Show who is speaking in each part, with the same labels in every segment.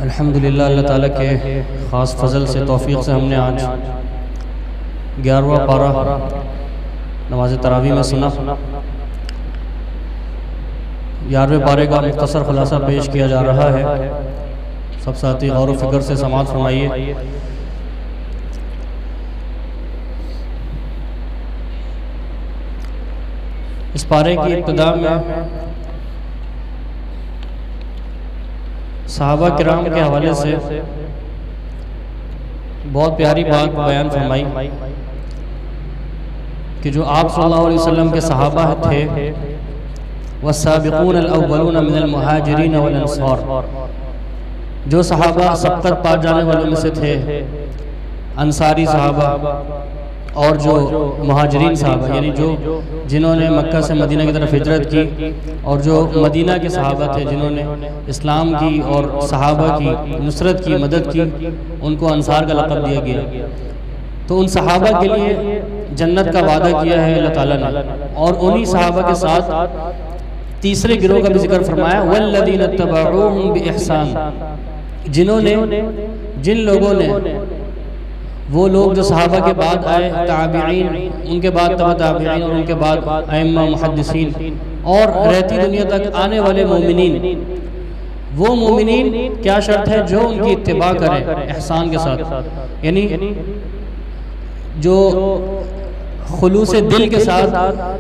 Speaker 1: الحمدللہ اللہ تعالیٰ کے خاص فضل سے توفیق سے ہم نے آج 11واں پارہ نماز تراویح میں سنا۔ 11ویں پارے کا مختصر خلاصہ پیش کیا جا رہا ہے، سب ساتھی غور و فکر سے سماعت فرمائیے۔ اس پارے کی ابتدا میں صحابہ کرام کے حوالے سے بہت پیاری بات بیان فرمائی کہ جو آپ صلی اللہ علیہ وسلم کے صحابہ تھے، والسابقون الاولون من المہاجرین والانصار، جو صحابہ سبقت پا جانے والوں میں سے تھے، انصاری صحابہ اور جو مہاجرین صحابہ، یعنی جنہوں نے مکہ سے مدینہ کی طرف ہجرت کی، اور جو مدینہ کے صحابہ تھے جنہوں نے اسلام کی اور صحابہ کی نصرت کی، مدد کی، ان کو انصار کا لقب دیا گیا۔ تو ان صحابہ کے لیے جنت کا وعدہ کیا ہے اللہ تعالیٰ نے، اور انہی صحابہ کے ساتھ تیسرے گروہ کا بھی ذکر فرمایا، والذین اتبعوہم بإحسان، جن لوگوں نے، وہ لوگ جو صحابہ کے بعد آئے، تابعین، ان کے بعد تبع تابعین، اور ان کے بعد ائمہ محدثین، اور رہتی دنیا تک آنے والے مومنین، وہ مومنین کیا شرط ہے؟ جو ان کی اتباع کریں احسان کے ساتھ، یعنی جو خلوص دل کے ساتھ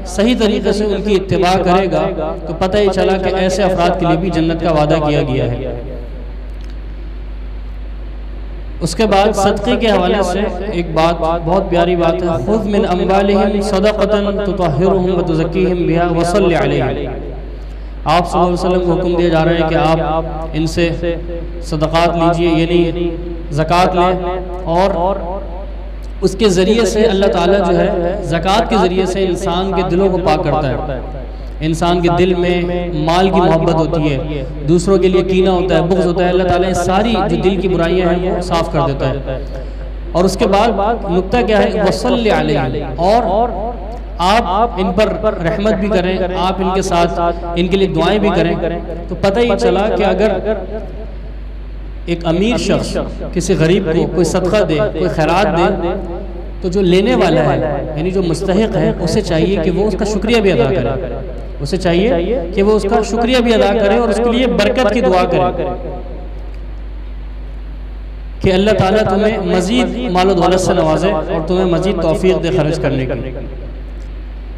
Speaker 1: صحیح طریقے سے ان کی اتباع کرے گا، تو پتہ ہی چلا کہ ایسے افراد کے لیے بھی جنت کا وعدہ کیا گیا ہے۔ اس کے بعد صدقے کے حوالے سے ایک بات، بہت پیاری بات ہے، خذ من اموالہم صدقۃ تطہرہم وتزکیہم بہا وصلی علیہم۔ آپ صلی اللہ علیہ وسلم کو حکم دیا جا رہا ہے کہ آپ ان سے صدقات لیجئے، یعنی زکوٰۃ لیں، اور اس کے ذریعے سے اللہ تعالیٰ جو ہے زکوٰۃ کے ذریعے سے انسان کے دلوں کو پاک کرتا ہے۔ انسان کے دل میں مال کی محبت ہوتی ہے، دوسروں کے لیے کینہ ہوتا ہے، بغض ہوتا ہے، اللہ تعالیٰ ساری جو دل کی برائیاں ہیں وہ صاف کر دیتا ہے۔ اور اس کے بعد نقطہ کیا ہے؟ وصلی علیہم، اور آپ ان پر رحمت بھی کریں، آپ ان کے ساتھ ان کے لیے دعائیں بھی کریں۔ تو پتہ ہی چلا کہ اگر ایک امیر شخص کسی غریب کو کوئی صدقہ دے، کوئی خیرات دے، تو جو لینے والا ہے، یعنی جو مستحق ہے، اسے چاہیے کہ وہ اس کا شکریہ بھی ادا کرے، اسے چاہیے کہ وہ اس کا شکریہ بھی ادا کرے اور اس کے لیے برکت کی دعا کرے کہ اللہ تعالیٰ تمہیں مزید مال و دولت سے نوازے اور تمہیں مزید توفیق دے خرچ کرنے کی۔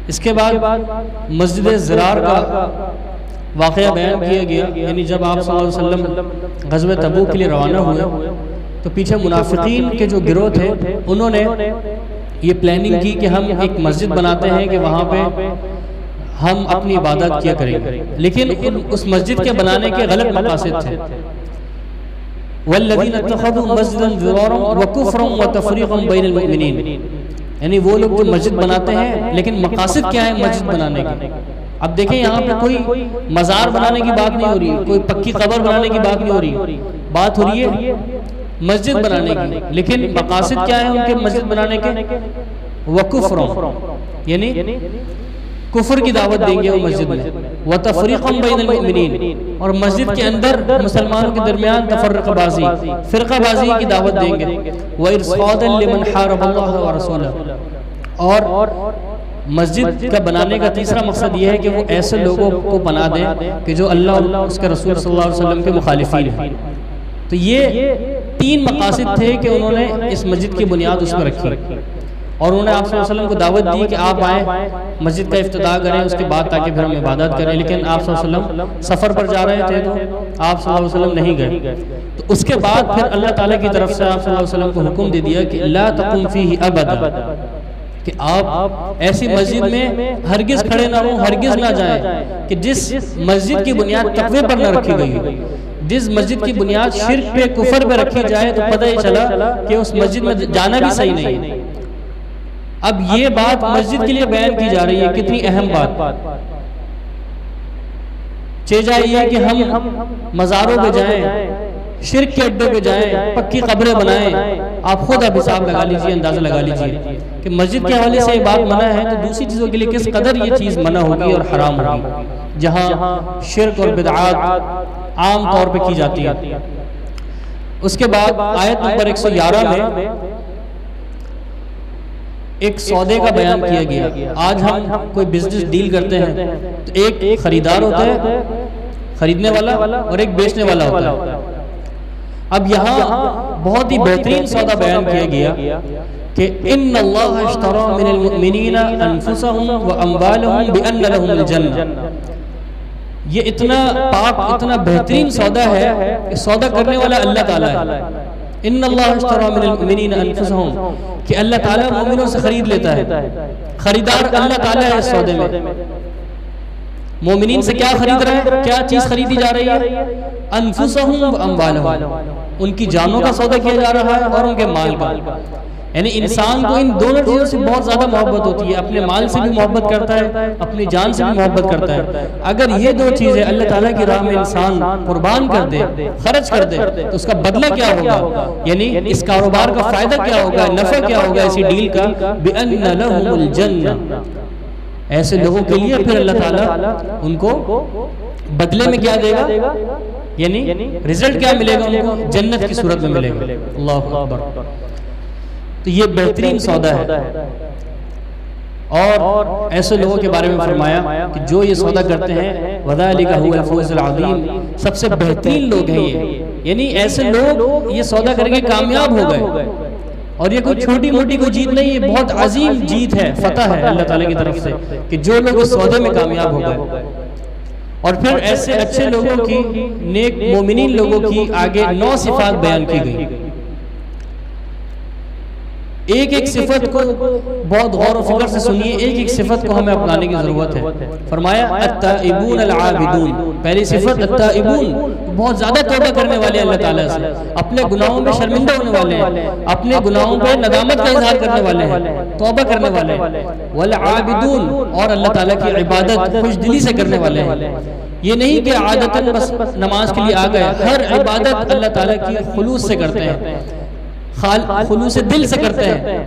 Speaker 1: اس کے بعد مسجد زرار کا واقعہ بیان کیا گیا، یعنی جب آپ صلی اللہ علیہ وسلم غزوہ تبوک کے لیے روانہ ہوئے تو پیچھے منافقین کے جو گروہ تھے، انہوں نے یہ پلاننگ کی کہ ہم ایک مسجد بناتے ہیں کہ وہاں پہ ہم اپنی عبادت کیا کریں گے، لیکن اس مسجد کے بنانے کے غلط مقاصد تھے۔ وَالَّذِينَ اتَّخَذُوا مَسْجِدًا ضِرَارًا وَكُفْرًا وَتَفْرِيقًا بَيْنَ الْمُؤْمِنِينَ، یعنی وہ لوگ جو مسجد بناتے ہیں، لیکن مقاصد کیا ہے مسجد بنانے کے؟ اب دیکھیں یہاں پہ کوئی مزار بنانے کی بات نہیں ہو رہی، کوئی پکی قبر بنانے کی بات نہیں ہو رہی، بات ہو رہی ہے مسجد بنانے کی، لیکن مقاصد کیا ہے ان کے مسجد بنانے کے؟ وَكُفْرًا، یعنی کفر کی دعوت دیں گے وہ مسجد میں، وَتَفْرِيقًا بَيْنَ الْمُؤْمِنِينَ، اور مسجد کے اندر مسلمانوں کے درمیان تفرقہ بازی، فرقہ بازی کی دعوت دیں گے، وَإِرْصَادًا لِمَنْ حَارَبَ اللَّهَ وَرَسُولَهُ، اور مسجد کا بنانے کا تیسرا مقصد یہ ہے کہ وہ ایسے لوگوں کو بنا دیں کہ جو اللہ اور اس کے رسول صلی اللہ علیہ وسلم کے مخالفین ہیں۔ تو یہ 3 مقاصد تھے کہ انہوں نے اس مسجد کی بنیاد اس میں رکھی، اور انہوں نے آپ صلی اللہ علیہ وسلم کو دعوت دی کہ آپ آئیں، مسجد کا افتتاح کریں، اس کے بعد تاکہ پھر ہم عبادت کریں، لیکن آپ صلی اللہ علیہ وسلم سفر پر جا رہے تھے تو آپ صلی اللہ علیہ وسلم نہیں گئے۔ تو اس کے بعد پھر اللہ تعالیٰ کی طرف سے آپ صلی اللہ علیہ وسلم کو حکم دے دیا کہ لا تقم فیہ ابدا، کہ آپ ایسی مسجد میں ہرگز کھڑے نہ ہوں، ہرگز نہ جائیں کہ جس مسجد کی بنیاد تقوی پر نہ رکھی گئی ہو، جس مسجد کی بنیاد شرک پہ، کفر پہ رکھی جائے تو پتہ ہی چلا کہ اس مسجد میں جانا بھی صحیح نہیں ہے۔ اب یہ بات مسجد کے لیے بیان کی جا رہی ہے، کتنی اہم بات، چاہیے کہ ہم مزاروں پہ جائیں، شرک کے اڈے پہ جائیں، پکی قبریں بنائیں، آپ خود اب حساب لگا لیجئے، اندازہ لگا لیجئے کہ مسجد کے حوالے سے یہ بات منع ہے تو دوسری چیزوں کے لیے کس قدر یہ چیز منع ہوگی اور حرام ہوگی، جہاں شرک اور بدعات عام طور پہ کی جاتی ہے۔ اس کے بعد آیت نمبر 111 میں ایک سودے کا بیان کیا گیا. آج ہم کوئی بزنس ڈیل کرتے ہیں تو ایک خریدار ہوتا ہے، خریدنے والا، اور ایک بیچنے والا ہوتا ہے. اب یہاں بہت ہی بہترین سودا بیان کیا گیا کہ ان اللہ اشترى من المؤمنین انفسهم واموالهم بان لهم الجنہ. یہ اتنا پاک، اتنا بہترین سودا ہے کہ سودا کرنے والا اللہ تعالیٰ ہے. ان اللہ اشترى من المؤمنین انفسهم کہ اللہ تعالیٰ مومنوں سے خرید لیتا ہے. خریدار اللہ تعالیٰ ہے اس سودے میں. مومنین سے کیا خرید رہے ہیں؟ کیا چیز خریدی جا رہی ہے؟ انفسهم واموالهم، ان کی جانوں کا سودا کیا جا رہا ہے اور ان کے مال کا. یعنی انسان کو ان دونوں چیزوں سے بہت زیادہ محبت ہوتی ہے. اپنے مال سے بھی محبت کرتا ہے، اپنی جان سے بھی محبت کرتا ہے. اگر یہ دو چیزیں اللہ تعالیٰ کی راہ میں انسان قربان کر دے، خرچ کر دے، تو اس کا بدلہ کیا ہوگا؟ یعنی اس کاروبار کا فائدہ کیا ہوگا، نفع کیا ہوگا اسی ڈیل کا؟ بِأَنَّ لَهُمُ الْجَنَّةَ. ایسے لوگوں کے لیے پھر اللہ تعالیٰ ان کو بدلے میں کیا دے گا؟ یعنی رزلٹ کیا ملے گا ان کو؟ جنت کی صورت میں ملے گا. اللہ اکبر. تو یہ بہترین سودا ہے. اور ایسے لوگوں کے بارے میں فرمایا کہ جو یہ سودا کرتے ہیں وَذَلِكَ هُوَ الْفَوْزُ الْعَظِيمُ، سب سے بہترین لوگ ہیں یہ. یعنی ایسے لوگ یہ سودا کر کے کامیاب ہو گئے. اور یہ کوئی چھوٹی موٹی کوئی جیت نہیں، یہ بہت عظیم جیت ہے، فتح ہے اللہ تعالیٰ کی طرف سے کہ جو لوگ اس سودے میں کامیاب ہو گئے. اور پھر ایسے اچھے لوگوں کی، نیک مومنین لوگوں کی آگے 9 صفات بیان کی گئی. ایک ایک صفت کو بہت غور و فکر سے سنیے. ایک ایک صفت کو ہمیں اپنانے کی ضرورت ہے. فرمایا التائبون العابدون. پہلی صفت التائبون، بہت زیادہ توبہ کرنے والے اللہ تعالیٰ سے، اپنے گناہوں میں شرمندہ ہونے والے ہیں، اپنے گناہوں پہ ندامت کا اظہار کرنے والے ہیں، توبہ کرنے والے ہیں. والعابدون، اور اللہ تعالیٰ کی عبادت خوش دلی سے کرنے والے ہیں. یہ نہیں کہ عادتاً بس نماز کے لیے آ گئے، ہر عبادت اللہ تعالیٰ کی خلوص سے کرتے ہیں، خلوص دل سے کرتے ہیں.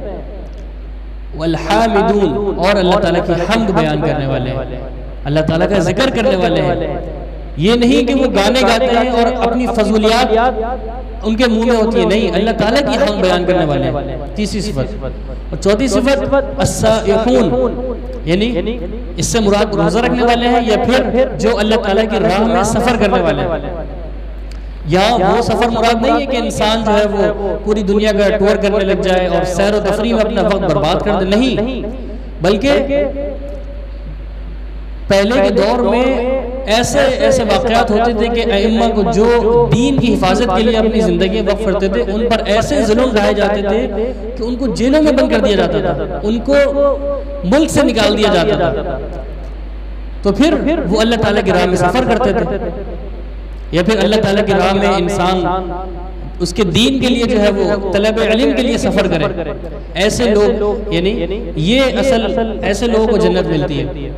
Speaker 1: والحامدون، اور اللہ تعالیٰ کی حمد بیان کرنے والے ہیں، اللہ تعالیٰ کا ذکر کرنے والے ہیں. یہ نہیں کہ وہ گانے گاتے ہیں اور اپنی فضولیات ان کے منہ میں ہوتی ہے، نہیں، اللہ تعالیٰ کی حمد بیان کرنے والے ہیں. تیسری صفت. اور چوتھی صفت السائحون، یعنی اس سے مراد روزہ رکھنے والے ہیں یا پھر جو اللہ تعالیٰ کی راہ میں سفر کرنے والے ہیں. یہاں وہ سفر مراد نہیں ہے کہ انسان جو ہے وہ پوری دنیا کا ٹور کرنے لگ جائے اور سیر و تفریح میں اپنا وقت برباد کر دے، نہیں، بلکہ پہلے کے دور میں ایسے واقعات ہوتے تھے کہ ائمہ کو جو دین کی حفاظت کے لیے اپنی زندگی وقف کرتے تھے، ان پر ایسے ظلم ڈھائے جاتے تھے کہ ان کو جیلوں میں بند کر دیا جاتا تھا، ان کو ملک سے نکال دیا جاتا تھا. تو پھر وہ اللہ تعالیٰ کی راہ میں سفر کرتے تھے، یا پھر اللہ تعالیٰ کی راہ میں انسان اس کے دین کے لیے جو ہے وہ طلب علم کے لیے سفر کرے. ایسے لوگ، یعنی یہ اصل ایسے لوگوں کو جنت ملتی ہے.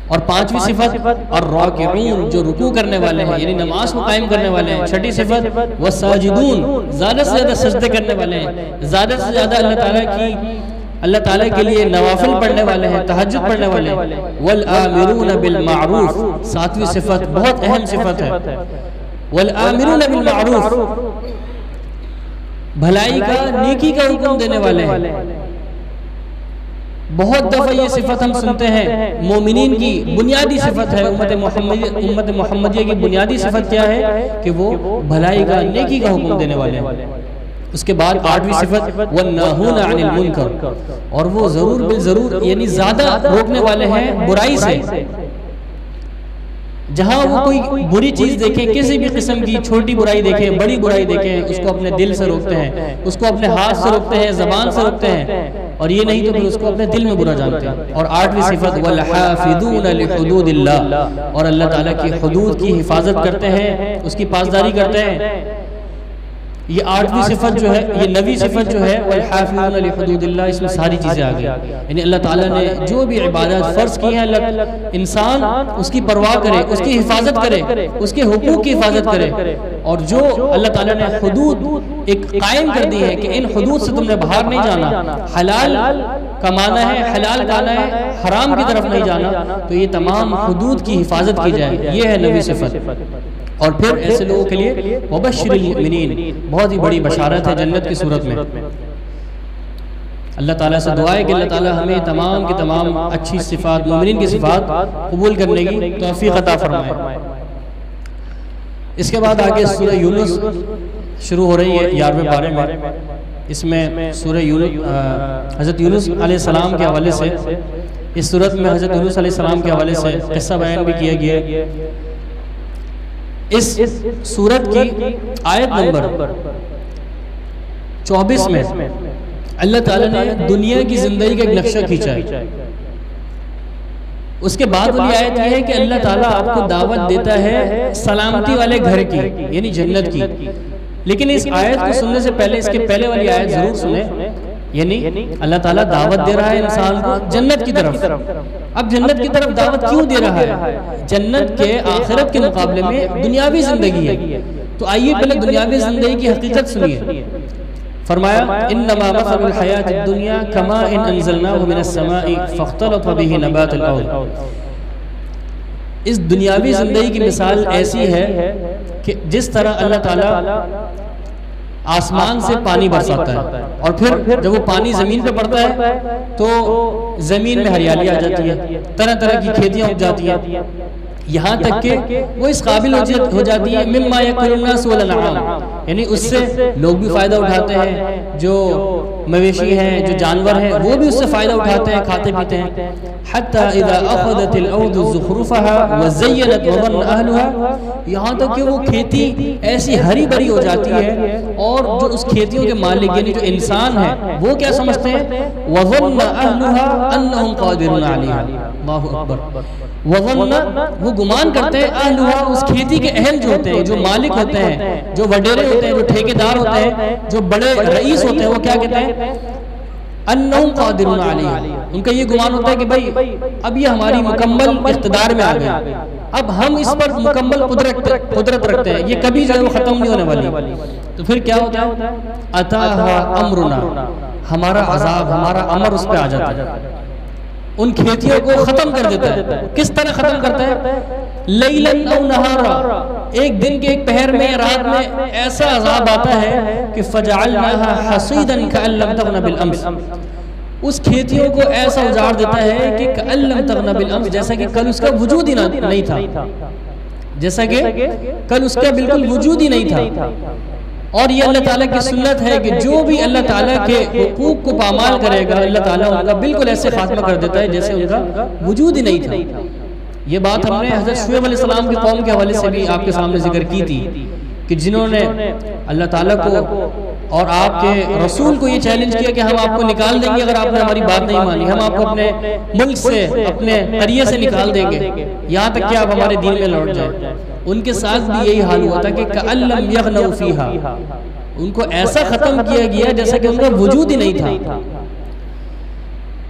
Speaker 1: اور پانچویں صفت الراکعون، جو رکوع کرنے والے ہیں، یعنی نماز کو قائم کرنے والے ہیں. چھٹی صفت والساجدون، زیادہ سے زیادہ سجدے کرنے والے ہیں، زیادہ سے زیادہ اللہ تعالیٰ کے لیے نوافل پڑھنے والے ہیں، تہجد پڑھنے والے ہیں. والآمرون بالمعروف، ساتویں صفت بہت اہم صفت ہے. والآمرون بالمعروف، بھلائی کا، نیکی کا حکم دینے والے ہیں. بہت دفعہ یہ صفت ہم سنتے ہیں. مومنین کی بنیادی صفت ہے، امت محمدیہ کی بنیادی صفت کیا ہے کہ وہ بھلائی کا، نیکی کا حکم دینے والے ہیں. اس کے بعد 8ویں صفت والناہون عن المنکر، اور وہ ضرور بالضرور یعنی زیادہ روکنے والے ہیں برائی سے. جہاں وہ کوئی بری چیز دیکھیں، کسی بھی قسم کی چھوٹی برائی دیکھیں، بڑی برائی دیکھیں، اس کو اپنے دل سے روکتے ہیں، اس کو اپنے ہاتھ سے روکتے ہیں، زبان سے روکتے ہیں، اور یہ نہیں تو پھر اس کو اپنے دل میں برا جانتے ہیں. اور 8ویں صفت والحافظون لحدود اللہ، اور اللہ تعالیٰ کی حدود کی حفاظت کرتے ہیں، اس کی پاسداری کرتے ہیں. یہ 8ویں صفت جو ہے، یہ 9ویں صفت جو ہے والحافظون لحدود اللہ، اس میں ساری چیزیں آ گئی. یعنی اللہ تعالیٰ نے جو بھی عبادات فرض کی ہیں، انسان اس کی پرواہ کرے، اس کی حفاظت کرے، اس کے حقوق کی حفاظت کرے. اور جو اللہ تعالیٰ نے حدود ایک قائم کر دی ہے کہ ان حدود سے تم نے باہر نہیں جانا، حلال کمانا ہے، حلال کھانا ہے، حرام کی طرف نہیں جانا، تو یہ تمام حدود کی حفاظت کی جائے. یہ ہے 9ویں صفت. اور پھر ایسے لوگوں کے لیے وبشر المؤمنین، بہت ہی بڑی بشارت ہے جنت کی صورت میں۔ اللہ تعالیٰ سے دعا ہے کہ اللہ تعالیٰ ہمیں تمام کی تمام اچھی صفات، مومنین کی صفات قبول کرنے کی توفیق عطا فرمائے۔ اس کے بعد آگے سورہ یونس شروع ہو رہی ہے 11ویں پارے میں۔ اس میں سورہ حضرت یونس علیہ السلام کے حوالے سے، اس صورت میں حضرت یونس علیہ السلام کے حوالے سے قصہ بیان بھی کیا گیا ہے۔ اس سورت کی آیت نمبر 24 میں اللہ تعالیٰ نے دنیا کی زندگی کا ایک نقشہ کھینچا ہے۔ اس کے بعد والی آیت یہ ہے کہ اللہ تعالیٰ آپ کو دعوت دیتا ہے سلامتی والے گھر کی، یعنی جنت کی۔ لیکن اس آیت کو سننے سے پہلے اس کے پہلے والی آیت ضرور سنیں، یعنی اللہ تعالیٰ دعوت دے رہا ہے انسان کو جنت کی طرف۔ اب جنت کی طرف دعوت کیوں دے رہا ہے؟ جنت کے آخرت کے مقابلے میں دنیاوی زندگی ہے، تو آئیے پہلے دنیاوی زندگی کی حقیقت سنیے۔ فرمایا انما مثل الحیات الدنیا کما ان انزلناه من السماء فاختلط به نبات الارض۔ اس دنیاوی زندگی کی مثال ایسی ہے کہ جس طرح اللہ تعالیٰ آسمان سے پانی برساتا ہے، اور پھر جب وہ پانی زمین پہ پڑتا ہے تو زمین میں ہریالی آ جاتی ہے، طرح طرح کی کھیتیاں اگ جاتی ہیں، یہاں تک کہ وہ اس قابل ہو جاتی ہے مما یاکل الناس والانعام، یعنی اس سے لوگ بھی فائدہ اٹھاتے ہیں، جو مویشی ہیں، جو جانور ہیں، وہ بھی اس سے فائدہ اٹھاتے ہیں، کھاتے پیتے ہیں۔ حتی اذا اخذت الارض زخرفها وزینت وظن اہلها، یہاں تک کہ وہ کھیتی ایسی ہری بھری ہو جاتی ہے، اور جو اس کھیتیوں کے مالک یعنی جو انسان ہیں وہ کیا سمجھتے ہیں؟ وظن اہلها انہم قادرون علیہا، اللہ اکبر۔ وظن، وہ گمان کرتے ہیں، اہلها، اس کھیتی کے اہل جو ہوتے ہیں، جو مالک ہوتے ہیں، جو وڈیرے ہوتے ہیں، جو ٹھیکیدار ہوتے ہیں، جو بڑے رئیس ہوتے ہیں، وہ کیا کہتے ہیں؟ انہم قادرون علیہا، ان کا یہ گمان ہوتا ہے کہ بھائی اب یہ ہماری مکمل اقتدار میں آ گئے، اب ہم اس پر مکمل قدرت رکھتے ہیں، یہ کبھی جو ہے وہ ختم نہیں ہونے والی۔ تو پھر کیا ہوتا ہے؟ اتاہا امرنا، ہمارا عذاب، ہمارا امر اس پہ آ جاتا ہے، ان کھیتیوں کو ختم کر دیتا ہے۔ کس طرح ختم کرتا ہے؟ لیلاً او نہارا، ایک دن کے ایک پہر میں، رات میں ایسا عذاب آتا ہے کہ فجعلناها حصیداً کأن لم تغن بالامس، اس کھیتیوں کو ایسا اجاڑ دیتا ہے کہ کأن لم تغن بالامس، جیسا کہ کل اس کا وجود ہی نہیں تھا، جیسا کہ کل اس کا بالکل وجود ہی نہیں تھا۔ اور یہ اللہ تعالیٰ کی سنت ہے کہ جو بھی اللہ تعالیٰ کے حقوق کو پامال کرے گا، اللہ تعالیٰ ان کا بالکل ایسے خاتمہ کر دیتا ہے جیسے ان کا وجود ہی نہیں تھا۔ یہ بات ہم نے حضرت شعیب علیہ السلام کی قوم کے حوالے سے بھی آپ کے سامنے ذکر کی تھی کہ جنہوں نے اللہ تعالیٰ کو اور آپ کے رسول کو یہ چیلنج کیا کہ ہم آپ کو نکال دیں گے اگر آپ نے ہماری بات نہیں مانی، ہم آپ کو اپنے ملک سے، اپنے قریے سے نکال دیں گے، یہاں تک کہ آپ ہمارے دین میں لوٹ جائیں۔ ان کے ساتھ بھی یہی حال ہوا تھا کہ کأن لم یغنوا فیہا، ان کو ایسا ختم کیا گیا جیسا کہ ان کا وجود ہی نہیں تھا۔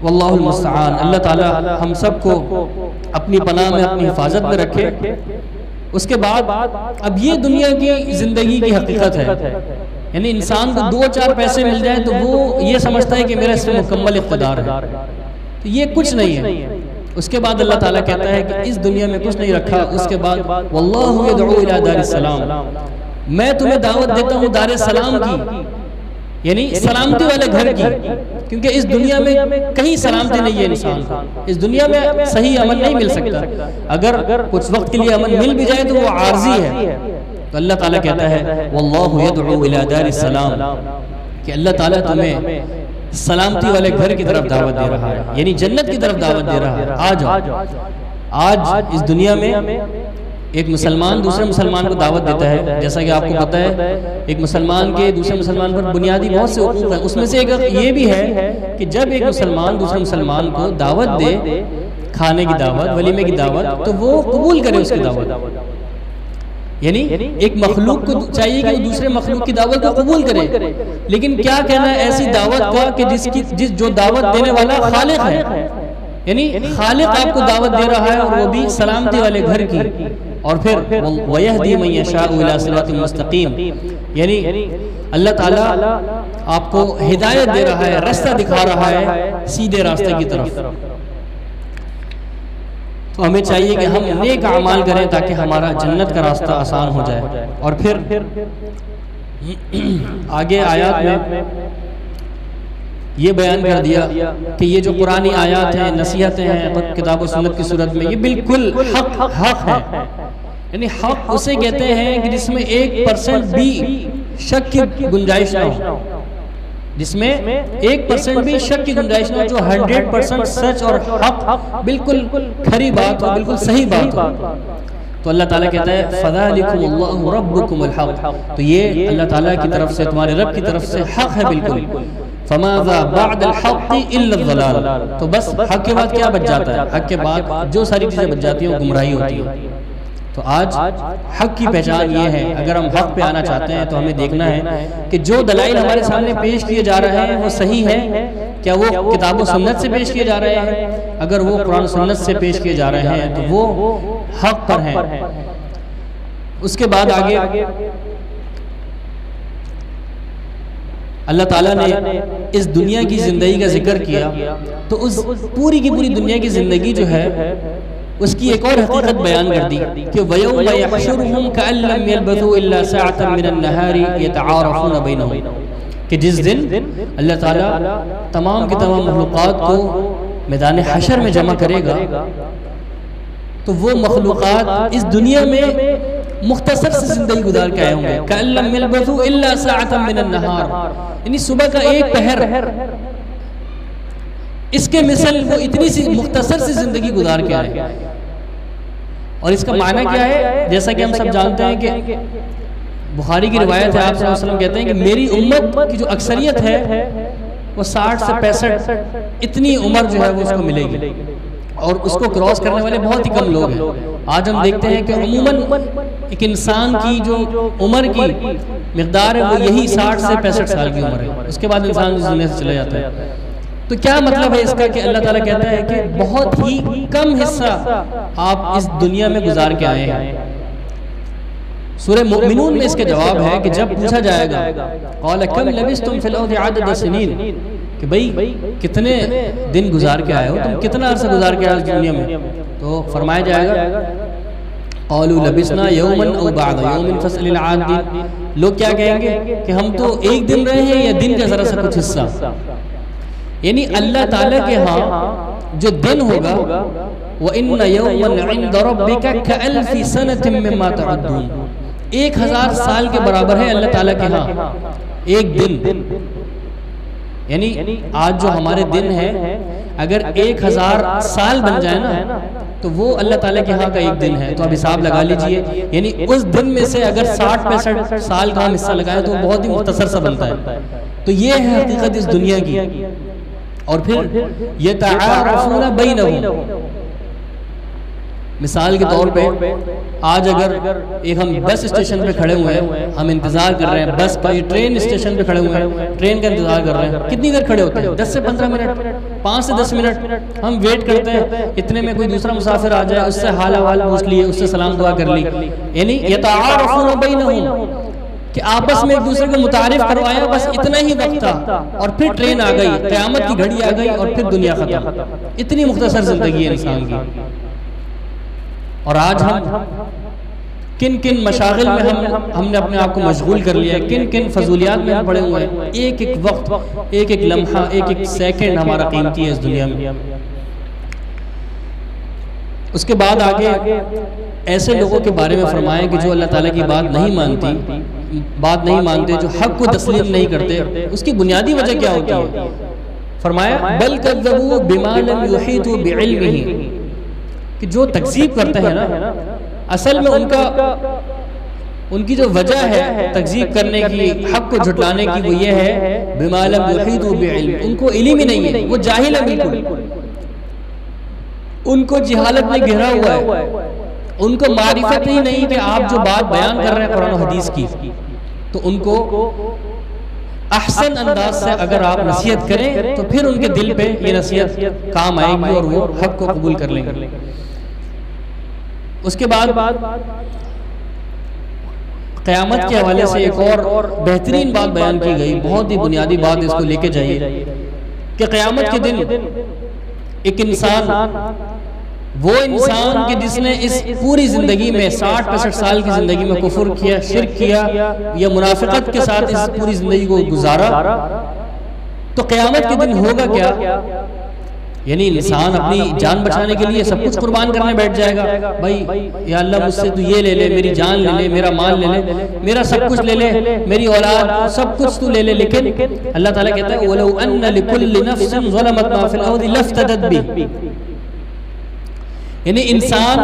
Speaker 1: واللہ المستعان، اللہ تعالی ہم سب کو اپنی پناہ میں، اپنی حفاظت میں رکھے۔ اس کے بعد اب یہ دنیا کی زندگی کی حقیقت ہے، یعنی انسان کو 2-4 پیسے مل جائیں تو وہ یہ سمجھتا ہے کہ میرا اس میں مکمل اقتدار ہے، تو یہ کچھ نہیں ہے۔ اس کے بعد اللہ تعالیٰ کہتا ہے کہ اس دنیا میں کچھ نہیں رکھا۔ اس کے بعد واللہ یدعو الی دار السلام، میں تمہیں دعوت دیتا ہوں دار السلام کی، یعنی سلامتی والے گھر کی، کیونکہ اس دنیا میں کہیں سلامتی نہیں ہے انسان کو، اس دنیا میں صحیح امن نہیں مل سکتا، اگر کچھ وقت کے لیے امن مل بھی جائے تو وہ عارضی ہے۔ تو اللہ تعالیٰ کہتا ہے واللہ یدعو الی دار السلام، کہ اللہ تعالیٰ تمہیں سلامتی والے گھر کی طرف دعوت دے رہا ہے، یعنی جنت کی طرف دعوت دے رہا ہے۔ آ جاؤ۔ آج اس دنیا میں ایک مسلمان دوسرے مسلمان کو دعوت دیتا ہے، جیسا کہ آپ کو پتہ ہے ایک مسلمان کے دوسرے مسلمان پر بنیادی بہت سے حقوق ہیں، اس میں سے ایک یہ بھی ہے کہ جب ایک مسلمان دوسرے مسلمان کو دعوت دے، کھانے کی دعوت، ولیمے کی دعوت، تو وہ قبول کرے اس کی دعوت۔ یعنی ایک مخلوق کو چاہیے کہ وہ دوسرے مخلوق کی دعوت کو قبول کرے، لیکن کیا کہنا ہے ایسی دعوت کا کہ جو دعوت دینے والا خالق ہے، یعنی خالق آپ کو دعوت دے رہا ہے اور وہ بھی سلامتی والے گھر کی۔ اور پھر وَيَهْدِي مَن يَشَاءُ إِلَىٰ صِرَاطٍ مُسْتَقِيمٍ، یعنی اللہ تعالیٰ آپ کو ہدایت دے رہا ہے، راستہ دکھا رہا ہے سیدھے راستے کی طرف۔ تو ہمیں چاہیے کہ ہم نیک اعمال کریں تاکہ ہمارا جنت کا راستہ آسان ہو جائے. اور پھر آگے آیات میں یہ بیان کر دیا کہ یہ جو قرآنی آیات ہیں، نصیحتیں ہیں کتاب و سنت کی صورت میں، یہ بالکل حق ہے. یعنی حق اسے کہتے ہیں کہ جس میں 1% بھی شک کی گنجائش نہ ہو، جس میں 1% بھی شک کی گنجائش نہ ہو، جو 100% سچ اور حق، بالکل کھری بات ہو، بالکل صحیح بات ہو. تو اللہ تعالیٰ کہتا ہے فَذَلِكُمُ اللَّهُ رَبُّكُمُ الْحَقُّ، تو یہ اللہ تعالیٰ کی طرف سے، تمہارے رب کی طرف سے حق ہے بالکل. فَمَاذَا بَعْدَ الْحَقِّ إِلَّا الضَّلَالُ، تو بس حق کے بعد کیا بچ جاتا ہے؟ حق کے بعد جو ساری چیزیں بچ جاتی ہیں وہ گمراہی ہوتی ہے. تو آج حق کی پہچان یہ ہے، اگر ہم حق پہ آنا چاہتے ہیں تو ہمیں دیکھنا ہے کہ جو دلائل ہمارے سامنے پیش کیے جا رہے ہیں وہ صحیح ہیں کیا؟ وہ کتاب و سنت سے پیش کیے جا رہے ہیں؟ اگر وہ قرآن و سنت سے پیش کیے جا رہے ہیں تو وہ حق پر ہیں. اس کے بعد آگے اللہ تعالیٰ نے اس دنیا کی زندگی کا ذکر کیا، تو اس پوری کی پوری دنیا کی زندگی جو ہے اس کی ایک اور حقیقت بیان کر دی کہ وَيَوْمَ يَحْشُرُهُمْ كَأَن لَّمْ يَلْبَثُوا إِلَّا سَاعَةً مِّنَ النَّهَارِ يَتَعَارَفُونَ بَيْنَهُمْ، کہ جس دن اللہ تعالیٰ تمام کی تمام مخلوقات کو میدان حشر میں جمع کرے گا، تو وہ مخلوقات اس دنیا میں مختصر سے زندگی گزار کے آئے ہوں گے. كَأَن لَّمْ يَلْبَثُوا إِلَّا سَاعَةً مِّنَ النَّهَارِ، یعنی صبح کا ایک پہر، اس کے مثل وہ اتنی سی مختصر سی زندگی گزار کے آئے. اور اس کا معنی کیا ہے؟ جیسا کہ ہم سب جانتے ہیں کہ بخاری کی روایت ہے، آپ صلی اللہ علیہ وسلم کہتے ہیں کہ میری امت کی جو اکثریت ہے وہ 60 سے 65 اتنی عمر جو ہے وہ اس کو ملے گی، اور اس کو کراس کرنے والے بہت ہی کم لوگ ہیں. آج ہم دیکھتے ہیں کہ عموماً ایک انسان کی جو عمر کی مقدار ہے وہ یہی 60 سے 65 سال کی عمر ہے، اس کے بعد انسان اس دنیا سے چلے جاتا ہے. تو کیا مطلب ہے اس کا کہ اللہ تعالیٰ کہتا ہے کہ بہت ہی کم حصہ آپ اس دنیا میں گزار کے آئے ہیں. سورہ مومنون میں اس کے جواب ہے کہ جب پوچھا جائے گا قَالَ كَمْ لَبِثْتُمْ فِي الْأَرْضِ عَدَدَ سِنِينَ، کہ بھئی کتنے دن گزار کے آئے ہو، تم کتنا عرصہ گزار کے آئے اس دنیا میں، تو فرمایا جائے گا قَالُوا لَبِثْنَا يَوْمًا أَوْ بَعْضَ يَوْمٍ فَاسْأَلِ الْعَادِّينَ. لوگ کیا کہیں گے کہ ہم تو ایک دن رہے ہیں یا دن کا ذرا سا کچھ حصہ. یعنی اللہ تعالیٰ کے ہاں جو دن ہوگا وَإِنَّ يَوْمًا عِنْدَ رَبِّكَ كَأَلْفِ سَنَةٍ مِّمَّا تَعُدُّونَ، 1000 سال کے برابر ہے اللہ تعالیٰ کے ہاں ایک دن. یعنی آج جو ہمارے دن ہیں اگر 1000 سال بن جائے نا تو وہ اللہ تعالیٰ کے ہاں کا ایک دن ہے. تو اب حساب لگا لیجئے، یعنی اس دن میں سے اگر 60-65 سال کا ہم حصہ لگائیں تو وہ بہت ہی مختصر سا بنتا ہے. تو یہ ہے حقیقت اس دنیا کی. اور پھر یتعارفون بینہم، مثال کے طور پہ آج اگر ایک ہم بس اسٹیشن پہ کھڑے ہوئے ہیں، ہم انتظار کر رہے ہیں بس کا، ٹرین اسٹیشن پہ کھڑے ہوئے ہیں، ٹرین کا انتظار کر رہے ہیں، کتنی دیر کھڑے ہوتے ہیں؟ 10 سے 15 منٹ، 5 سے 10 منٹ ہم ویٹ کرتے ہیں. اتنے میں کوئی دوسرا مسافر آ جائے، اس سے حال احوال پوچھ لیے، اس سے سلام دعا کر لی. یعنی یتعارفون بینہم، کہ آپس میں ایک دوسرے کو متعارف کروایا، بس اتنا ہی وقت تھا اور پھر ٹرین آ گئی، قیامت کی گھڑی آ گئی اور پھر دنیا ختم. اتنی مختصر زندگی ہے انسان کی. اور آج ہم کن کن مشاغل میں ہم نے اپنے آپ کو مشغول کر لیا ہے، کن کن فضولیات میں ہم پڑے ہوئے ہیں. ایک ایک وقت، ایک ایک لمحہ، ایک ایک سیکنڈ ہمارا قیمتی ہے اس دنیا میں. اس کے بعد آگے ایسے لوگوں کے بارے میں فرمایا کہ جو اللہ تعالیٰ کی بات نہیں مانتے، جو حق کو تسلیم نہیں کرتے. اس کی بنیادی وجہ کیا ہوتی ہے؟ فرمایا بل کذبوا بما لم يحيطوا بعلمه، کہ جو تکذیب کرتے ہیں نا، اصل میں ان کی جو وجہ ہے تکذیب کرنے کی، حق کو جھٹلانے کی، وہ یہ ہے بما لم يحيطوا بعلم، ان کو علم ہی نہیں ہے، وہ جاہل ہے بالکل. ان کو جہالت میں گھرا ہوا ہے، ان کو معرفت ہی نہیں کہ آپ جو بات بیان کر رہے ہیں قرآن و حدیث کی، تو ان کو احسن انداز سے اگر آپ نصیحت کریں تو پھر ان کے دل پہ یہ نصیحت کام آئے گی اور وہ حق کو قبول کر لیں گے. اس کے بعد قیامت کے حوالے سے ایک اور بہترین بات بیان کی گئی، بہت ہی بنیادی بات، اس کو لے کے جائیے کہ قیامت کے دن ایک انسان وہ انسان کہ جس نے اس پوری زندگی میں 60-65 سال کی زندگی میں کفر کیا، شرک کیا یا منافقت کے ساتھ اس پوری زندگی کو گزارا، تو قیامت کے دن ہوگا کیا؟ یعنی انسان اپنی جان بچانے کے لیے سب کچھ قربان کرنے بیٹھ جائے گا، بھائی یا اللہ مجھ سے تو یہ لے لے، میری جان لے لے، میرا مال لے لے، میرا سب کچھ لے لے، میری اولاد سب کچھ تو لے لے، لیکن اللہ تعالیٰ کہتا ہے وَلَوْ أَنَّ لِكُلِّ نَفْسٍ ظَلَمَتْ مَا فِي الْأَرْضِ لَافْتَدَتْ بِهِ، یعنی انسان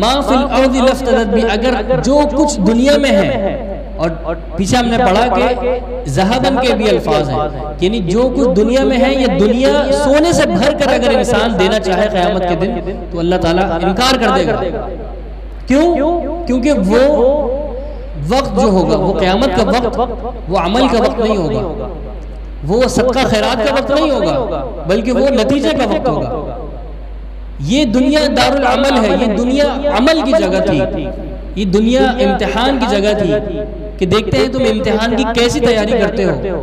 Speaker 1: ما فی الارض لفتدت بھی، اگر جو کچھ دنیا میں ہے، اور پیچھے ہم نے پڑھا کہ ذہبن کے بھی الفاظ ہیں، یعنی جو کچھ دنیا میں ہے یہ دنیا سونے سے بھر کر اگر انسان دینا چاہے قیامت کے دن تو اللہ تعالیٰ انکار کر دے گا۔ کیوں؟ کیونکہ وہ وقت جو ہوگا، وہ قیامت کا وقت وہ عمل کا وقت نہیں ہوگا، وہ صدقہ خیرات کا وقت نہیں ہوگا، بلکہ وہ نتیجے کا وقت ہوگا۔ یہ دنیا دار العمل ہے، یہ دنیا عمل کی جگہ تھی، یہ دنیا امتحان کی جگہ تھی کہ دیکھتے ہیں تم امتحان کی کیسی تیاری کرتے ہو،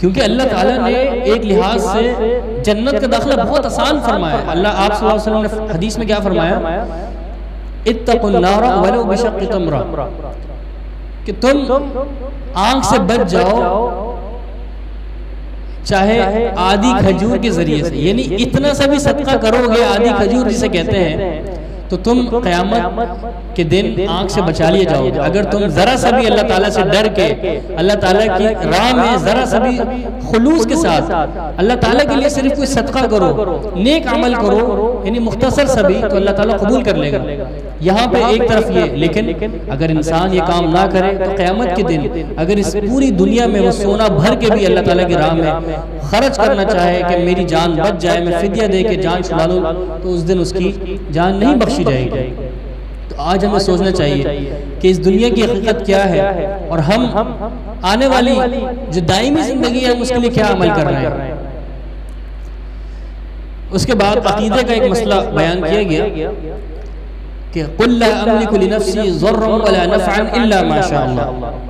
Speaker 1: کیونکہ اللہ تعالیٰ نے ایک لحاظ سے جنت کا داخلہ بہت آسان فرمایا ہے۔ اللہ آپ صلی اللہ علیہ وسلم نے حدیث میں کیا فرمایا؟ اتقوا النار ولو بشق تمرہ، کہ تم آنکھ سے بچ جاؤ چاہے آدھی کھجور کے ذریعے سے، یعنی اتنا سا بھی صدقہ کرو گے، آدھی کھجور جسے کہتے ہیں، تو تم قیامت کے دن آنکھ سے بچا لیے جاؤ گے۔ اگر تم ذرا سا بھی اللہ تعالیٰ سے ڈر کے اللہ تعالیٰ کی راہ میں ذرا سا بھی خلوص کے ساتھ اللہ تعالیٰ کے لیے صرف کوئی صدقہ کرو، نیک عمل کرو، یعنی مختصر سا بھی، تو اللہ تعالیٰ قبول کر لے گا۔ یہاں پہ ایک طرف یہ، لیکن اگر انسان یہ کام نہ کرے تو قیامت کے دن اگر اس پوری دنیا میں وہ سونا بھر کے بھی اللہ تعالیٰ کی راہ میں خرچ کرنا چاہے کہ میری جان بچ جائے، میں فدیہ دے کے جان چھڑا لوں، تو اس دن اس کی جان نہیں بخشی جائے گی۔ تو آج ہمیں سوچنا چاہیے کہ اس دنیا کی حقیقت کیا ہے، اور ہم آنے والی جو دائمی زندگی ہے ہم اس کے لیے کیا عمل کر رہے ہیں۔ اس کے بعد عقیدے کا ایک مسئلہ بیان کیا گیا کہ قُلْ لَا أَمْلِكُ لِنَفْسِي ضَرًّا وَلَا نَفْعًا إِلَّا مَا شَاءَ اللَّهُ،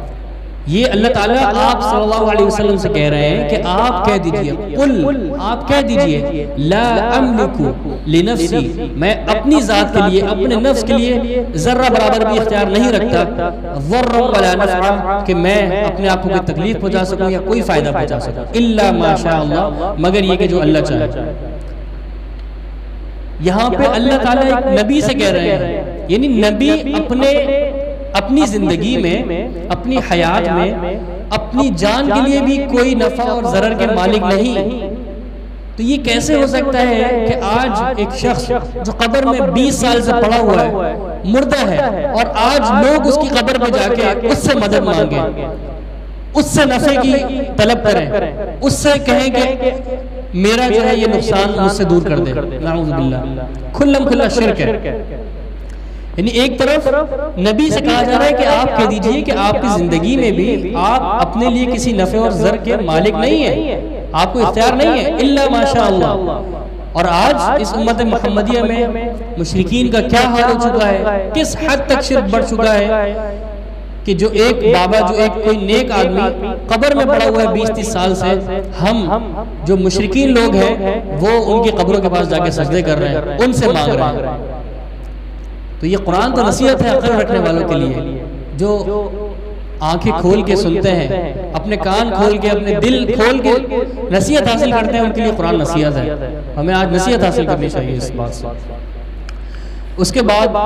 Speaker 1: یہ اللہ تعالیٰ آپ صلی اللہ علیہ وسلم سے کہہ رہے ہیں کہ آپ کہہ دیجئے، قل آپ کہہ دیجئے، لا املکو لنفسی، میں اپنی ذات کے لیے، اپنے نفس کے لیے ذرہ برابر بھی اختیار نہیں رکھتا، ضرًا ولا نفعا، کہ میں اپنے آپ کو کوئی تکلیف پہنچا سکوں یا کوئی فائدہ پہنچا سکوں، الا ما شاء اللہ، مگر یہ کہ جو اللہ چاہے۔ یہاں پہ اللہ تعالیٰ ایک نبی سے کہہ رہے ہیں، یعنی نبی اپنی زندگی میں، اپنی حیات میں، اپنی جان کے لیے بھی کوئی نفع اور ضرر کے مالک نہیں، تو یہ کیسے ہو سکتا ہے کہ آج ایک شخص جو قبر میں 20 سال سے پڑا ہوا ہے، مردہ ہے، اور آج لوگ اس کی قبر پہ جا کے اس سے مدد مانگیں، اس سے نفع کی طلب کریں، اس سے کہیں کہ میرا جو ہے یہ نقصان مجھ سے دور کر دے، نعوذ باللہ، کھلم کھلا شرک ہے۔ یعنی ایک طرف نبی سے کہا جا رہا ہے کہ آپ کہہ دیجئے کہ آپ کی زندگی میں بھی آپ اپنے لیے کسی نفع اور ضرر کے مالک نہیں ہیں، آپ کو اختیار نہیں ہے، الا ما شاء اللہ۔ اور آج اس امت محمدیہ میں مشرکین کا کیا حال ہو چکا ہے، کس حد تک شرک بڑھ چکا ہے کہ جو ایک بابا، جو ایک کوئی نیک آدمی قبر میں پڑا ہوا ہے 20-30 سال سے، ہم جو مشرکین لوگ ہیں وہ ان کی قبروں کے پاس جا کے سجدے کر رہے ہیں، ان سے مانگ رہے ہیں۔ تو یہ قرآن تو نصیحت ہے عقل رکھنے والوں کے لیے، جو آنکھیں کھول کے سنتے ہیں، اپنے کان کھول کے، اپنے دل کھول کے نصیحت حاصل کرتے ہیں، ان کے لیے قرآن نصیحت ہے۔ ہمیں آج نصیحت حاصل کرنی چاہیے اس بات سے۔ اس کے بعد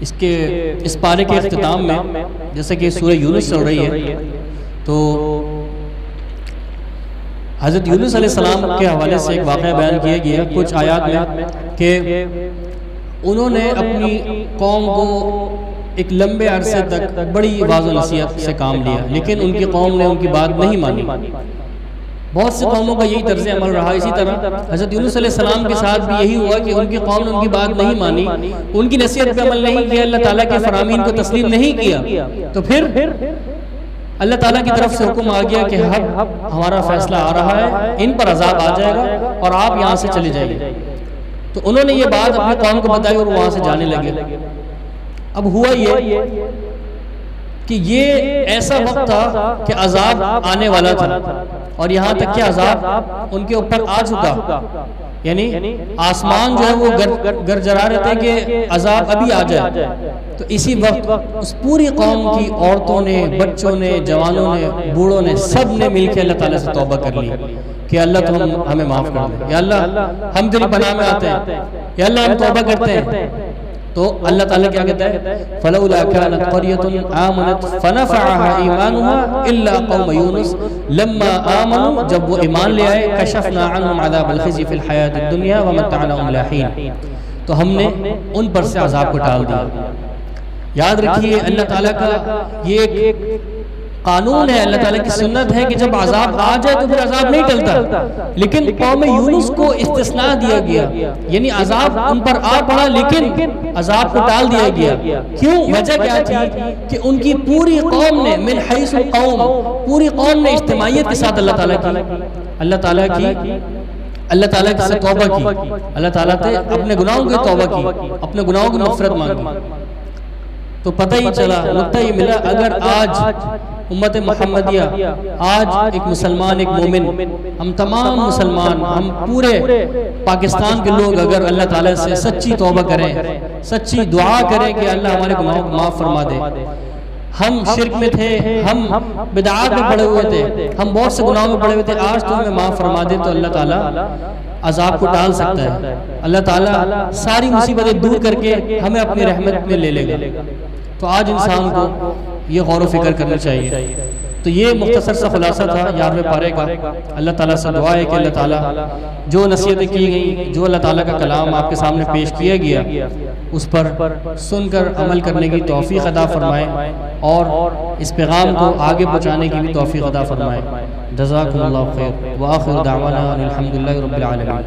Speaker 1: اس پارے کے اختتام میں، جیسے کہ سورہ یونس چل رہی ہے، تو حضرت یونس علیہ السلام کے حوالے سے ایک واقعہ بیان کیا گیا کچھ آیات میں کہ انہوں نے اپنی قوم کو ایک لمبے عرصے تک بڑی واضح نصیحت سے کام لیا، لیکن ان کی قوم نے ان کی بات نہیں مانی۔ بہت سے قوموں کا یہی طرز عمل رہا۔ اسی طرح حضرت یونس علیہ السلام کے ساتھ بھی یہی ہوا کہ ان کی قوم نے ان کی بات نہیں مانی، ان کی نصیحت پہ عمل نہیں کیا، اللہ تعالیٰ کے فرامین کو تسلیم نہیں کیا، تو پھر اللہ تعالیٰ کی طرف سے حکم آ گیا کہ اب ہمارا فیصلہ آ رہا ہے، ان پر عذاب آ جائے گا اور آپ یہاں سے چلے جائیے۔ تو انہوں نے یہ بات اپنی قوم کو بتائی اور وہاں سے جانے لگے۔ اب ہوا یہ کہ یہ ایسا وقت تھا کہ عذاب آنے والا تھا، اور یہاں تک کہ عذاب ان کے اوپر آ چکا، یعنی آسمان جو ہے وہ گرجرا رہے تھے کہ عذاب ابھی آ جائے، تو اسی وقت اس پوری قوم کی عورتوں نے، بچوں نے، جوانوں نے، بوڑھوں نے، سب نے مل کے اللہ تعالیٰ سے توبہ کر لی کہ اللہ تو ہمیں معاف کر دے، یا اللہ ہم تیری پناہ میں آتے ہیں، یا اللہ ہم توبہ کرتے ہیں۔ تو اللہ تعالیٰ کیا کہتا ہے؟ فَلَوْلَا كَانَتْ قَرْيَةٌ آمَنَتْ فَنَفَعَهَا إِيمَانُهَا إِلَّا قَوْمَ يُونُسَ لَمَّا آمَنُوا، جب وہ ایمان لے آئے، كَشَفْنَا عَنْهُمْ عَذَابَ الْخِزْيِ فِي الْحَيَاةِ الدُّنْيَا وَمَتَّعْنَاهُمْ إِلَىٰ حِينٍ، تو ہم نے ان پر سے عذاب کو ٹال دیا۔ یاد رکھیے اللہ تعالیٰ کا یہ ایک قانون ہے، اللہ تعالیٰ کی سنت ہے کہ جب عذاب آ جائے تو پھر عذاب نہیں ٹلتا، لیکن قوم یونس کو استثناء دیا گیا، یعنی عذاب ان پر آ پڑا لیکن عذاب کو ٹال دیا گیا۔ کیوں؟ وجہ کیا تھی کہ ان کی پوری قوم نے، من حیث القوم، پوری قوم نے اجتماعیت کے ساتھ اللہ تعالیٰ سے توبہ کی، اللہ تعالیٰ سے اپنے گناہوں کی توبہ کی، اپنے گناہوں کی مغفرت مانگی۔ تو پتہ ہی چلا، نقطہ یہ ملا، اگر آج امت محمدیہ، آج ایک مسلمان، ایک مومن، ہم تمام مسلمان، ہم پورے پاکستان کے لوگ اگر اللہ تعالیٰ سے سچی توبہ کریں، سچی دعا کریں کہ اللہ ہمارے گناہوں کو معاف فرما دے، ہم شرک میں تھے، ہم بدعات میں پڑے ہوئے تھے، ہم بہت سے گناہوں میں پڑے ہوئے تھے، آج تو ہمیں معاف فرما دے، تو اللہ تعالیٰ عذاب کو ٹال سکتا ہے، اللہ تعالیٰ ساری مصیبتیں دور کر کے ہمیں اپنی رحمت میں لے لے گا۔ تو آج انسان کو یہ غور و فکر کرنا چاہیے۔ تو یہ مختصر سا خلاصہ تھا 11ویں پارے کا۔ اللہ تعالیٰ سے دعا ہے کہ اللہ تعالیٰ جو نصیحتیں کی گئیں، جو اللہ تعالیٰ کا کلام آپ کے سامنے پیش کیا گیا، اس پر سن کر عمل کرنے کی توفیق عطا فرمائے اور اس پیغام کو آگے پہنچانے کی بھی توفیق عطا فرمائے۔ جزاکم اللہ خیر، وآخر دعوانا الحمدللہ رب العالمین۔